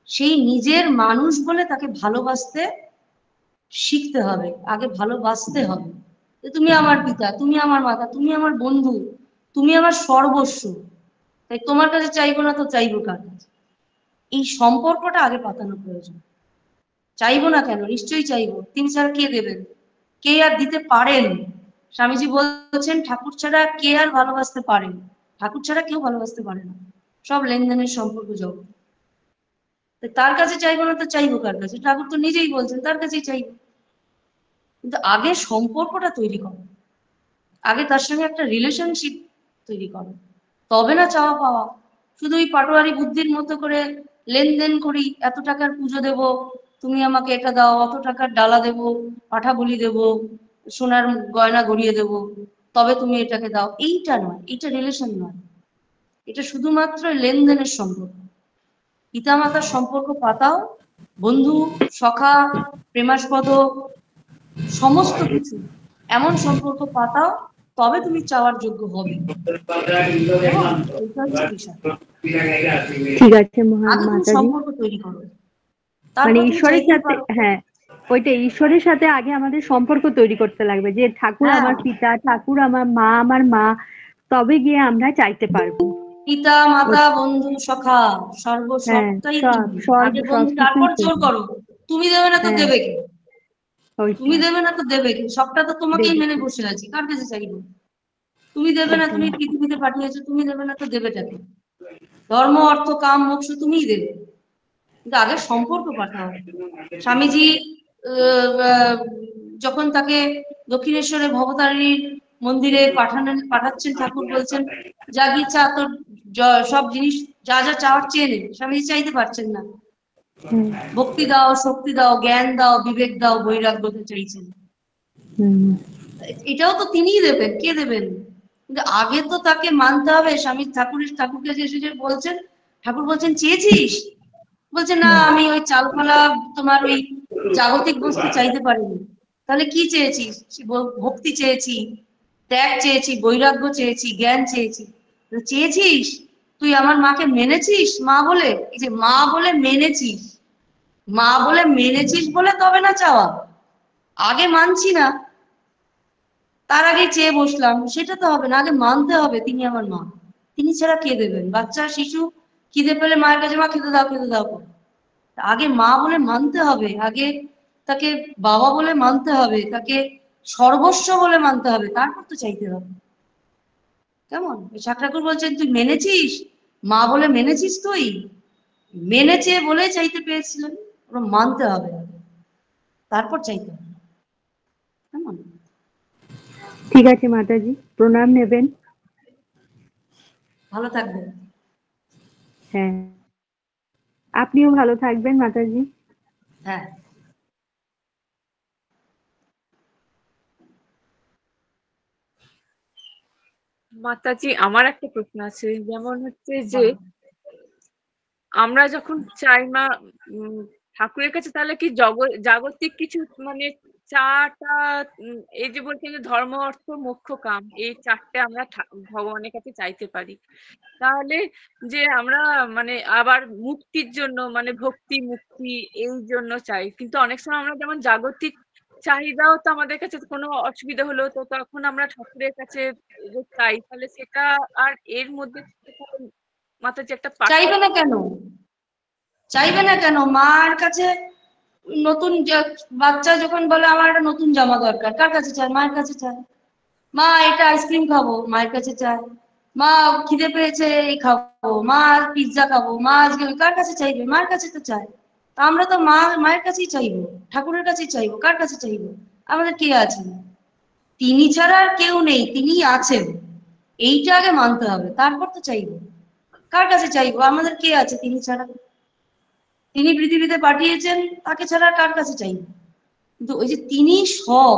Speaker 1: সেই নিজের মানুষ বলে তাকে ভালোবাসতে শিখতে হবে, আগে ভালোবাসতে হবে। তুমি আমার পিতা, তুমি আমার মাতা, তুমি আমার বন্ধু, তুমি আমার সর্বস্ব, তাই তোমার কাছে চাইবো না তো চাইবো কার কাছে? এই সম্পর্কটা আগে পাতানো প্রয়োজন। চাইবো না কেন? নিশ্চয়ই চাইবো, তিনি ছাড়া কে দেবেন? কে আর দিতে পারেন? স্বামীজি বলছেন ঠাকুর ছাড়া কে আর ভালোবাসতে পারেন? ঠাকুর ছাড়া কেউ ভালোবাসতে পারে না, সব লেনদেনের সম্পর্ক জগৎ। তার কাছে চাইবো না তো চাইবো কার কাছে? ঠাকুর তো নিজেই বলছেন তার কাছেই চাইবো। কিন্তু আগে সম্পর্কটা তৈরি করো, আগে তার সঙ্গে একটা রিলেশনশিপ তৈরি করো, তবে না চাওয়া পাওয়া। শুধু ওই পাটোয়ারি বুদ্ধির মতো করে লেনদেন করি, এত টাকার পুজো দেব, তুমি আমাকে এটা দাও, অত টাকার ডালা দেব, পাঠা বলি দেব, সোনার গয়না গড়িয়ে দেব, তবে তুমি এটাকে দাও। এইটা নয়, এটা রিলেশন নয়, এটা শুধুমাত্র লেনদেনের সম্পর্ক। পিতামাতার সম্পর্ক পাতাও, বন্ধু, সখা, প্রেমাস্পদ সমস্ত কিছু এমন সম্পর্ক পাতাও, তবে তুমি চাওয়ার যোগ্য হবে।
Speaker 2: ঠিক আছে
Speaker 1: আগে তুমি
Speaker 2: মাতাজি,
Speaker 1: সম্পর্ক তৈরি করো,
Speaker 2: মানে
Speaker 1: তারপর তুমি
Speaker 2: ঈশ্বরের
Speaker 1: চাইতেই
Speaker 2: সাথে,
Speaker 1: পারো।
Speaker 2: হ্যাঁ ওইটা, ঈশ্বরের সাথে আগে আমাদের সম্পর্ক তৈরি করতে লাগবে, যে ঠাকুর
Speaker 1: হ্যাঁ,
Speaker 2: আমার পিতা, ঠাকুর আমার মা, তবে গিয়ে আমরা চাইতে পারবো।
Speaker 1: পিতা মাতা বন্ধু সখা
Speaker 2: হ্যাঁ,
Speaker 1: সবটাই
Speaker 2: সব
Speaker 1: তুমি
Speaker 2: স্বর্গ
Speaker 1: আগে বন্ধু,
Speaker 2: সবকিছুই
Speaker 1: তারপর জোর
Speaker 2: তুমি।
Speaker 1: করো। তুমি দেবে না তো
Speaker 2: হ্যাঁ,
Speaker 1: দেবে কে? তুমি
Speaker 2: ওইটা
Speaker 1: দেবে না তো দেবে কে? সবটা তো তোমাকেই
Speaker 2: দেবে
Speaker 1: মেনে
Speaker 2: কি?
Speaker 1: বসে আছি, কার কাছে চাইবো? তুমি দেবে না,
Speaker 2: ওটাই।
Speaker 1: তুমি পৃথিবীতে পাঠিয়েছো, তুমি দেবে না তো দেবেটাকে? ধর্ম অর্থ কাম মোক্ষ তুমিই দেবে, কিন্তু আগে সম্পর্ক পাঠাতে হবে। স্বামীজি আহ, যখন তাকে দক্ষিণেশ্বরে ভবতারিণীর মন্দিরে পাঠাচ্ছেন, ঠাকুর বলছেন যা ইচ্ছা তোর, সব জিনিস যা যা চাওয়ার চেয়ে নে। স্বামীজি চাইতে পারছেন না,
Speaker 2: হুম,
Speaker 1: ভক্তি দাও, শক্তি দাও, জ্ঞান দাও, বিবেক দাও, বৈরাগ্যতা চাইছেন।
Speaker 2: হুম,
Speaker 1: এটাও তো তিনিই দেবেন, কে দেবেন? কিন্তু আগে তো তাকে মানতে হবে। স্বামী ঠাকুরকে যে এসে যে বলছেন, ঠাকুর বলছেন চেয়েছিস? বলছে না,
Speaker 2: হুম,
Speaker 1: আমি ওই চালপালা, তোমার ওই জাগতিক বস্তু চাইতে পারিনি। তাহলে কি চেয়েছিস? ভক্তি চেয়েছি, ত্যাগ চেয়েছি, বৈরাগ্য চেয়েছি, জ্ঞান চেয়েছি। চেয়েছিস? তুই আমার মাকে মেনেছিস মা বলে? এই যে মা বলে মেনেছিস, মা বলে মেনেছিস বলে তবে না চাওয়া। আগে মানছি না, তার আগে চেয়ে বসলাম, সেটা তো হবে না। আগে মানতে হবে তিনি আমার মা, তিনি ছাড়া কে দেবেন? বাচ্চা শিশু খিদে পেলে মায়ের কাছে মা খেতে দাও খেতে দাও করে। আগে মা বলে মানতে হবে, আগে তাকে বাবা বলে মানতে হবে, তাকে সর্বস্ব বলে মানতে হবে, তারপর তো চাইতে হবে। কেমন ঠাকুর বলছেন তুই মেনেছিস? মা বলে মেনেছিস? তুই মেনেছে বলে চাইতে পেয়েছিলেন, ওরা মানতে হবে আগে, তারপর চাইতে হবে। কেমন?
Speaker 2: ঠিক আছে মাতাজি, প্রণাম নেবেন।
Speaker 1: ভালো থাকবেন।
Speaker 2: হ্যাঁ, আপনিও ভালো থাকবেন মাতাজি।
Speaker 1: হ্যাঁ।
Speaker 3: মাতাজি, আমার একটা প্রশ্ন আছে, যেমন হচ্ছে যে
Speaker 1: বলো।
Speaker 3: আমরা যখন চাই মা ঠাকুরের কাছে, তাহলে কি জাগতিক কিছু মানে চাটা এই যে বলছেন যে ধর্ম অর্থ মোক্ষ কাম, এই চারটে আমরা ভগবানের কাছে চাইতে পারি। তাহলে যে আমরা মানে আবার মুক্তির জন্য মানে ভক্তি মুক্তি এই জন্য চাই, কিন্তু অনেক সময় আমরা যেমন জাগতিক চাহিদাও তো আমাদের কাছে কোনো অসুবিধা হলো তো তখন আমরা ঠাকুরের কাছে যে চাই, তাহলে সেটা আর এর মধ্যে মাথায় যে একটা
Speaker 1: চাইবে
Speaker 3: পার্থক্য।
Speaker 1: না কেন? চাইবে না কেন? মার কাছে নতুন বাচ্চা যখন বলে আমার একটা নতুন জামা দরকার, কার কাছে চায়? মায়ের কাছে চায়। মা এটা আইসক্রিম খাবো, মায়ের কাছে চায়। মা খিদে পেয়েছে এই খাবো, মা পিৎজা খাবো, মা আজকে কার কাছে চাইবে? মায়ের কাছে তো চায়। তা আমরা তো মায়ের কাছেই চাইবো, ঠাকুরের কাছেই চাইবো। কার কাছে চাইবো? আমাদের কে আছেন? তিনি ছাড়া আর কেউ নেই, তিনিই আছেন। এইটা আগে মানতে হবে, তারপর তো চাইবো। কার কাছে চাইবো? আমাদের কে আছে তিনি ছাড়া? তিনি পৃথিবীতে পাঠিয়েছেন, তাকে ছাড়া আর কার কাছে চাইবো? কিন্তু ওই যে তিনি সব,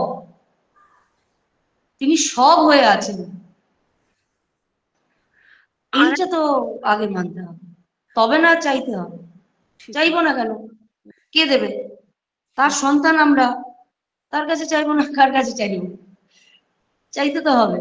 Speaker 1: তিনি সব হয়ে আছেন,
Speaker 3: আর
Speaker 1: এইটা তো আগে মানতে হবে, তবে না চাইতে হবে।
Speaker 3: ঠিক
Speaker 1: চাইবো না কেন? কে দেবে? তার সন্তান আমরা, তার কাছে চাইবো না? কার কাছে চাইবো? চাইতে তো হবে।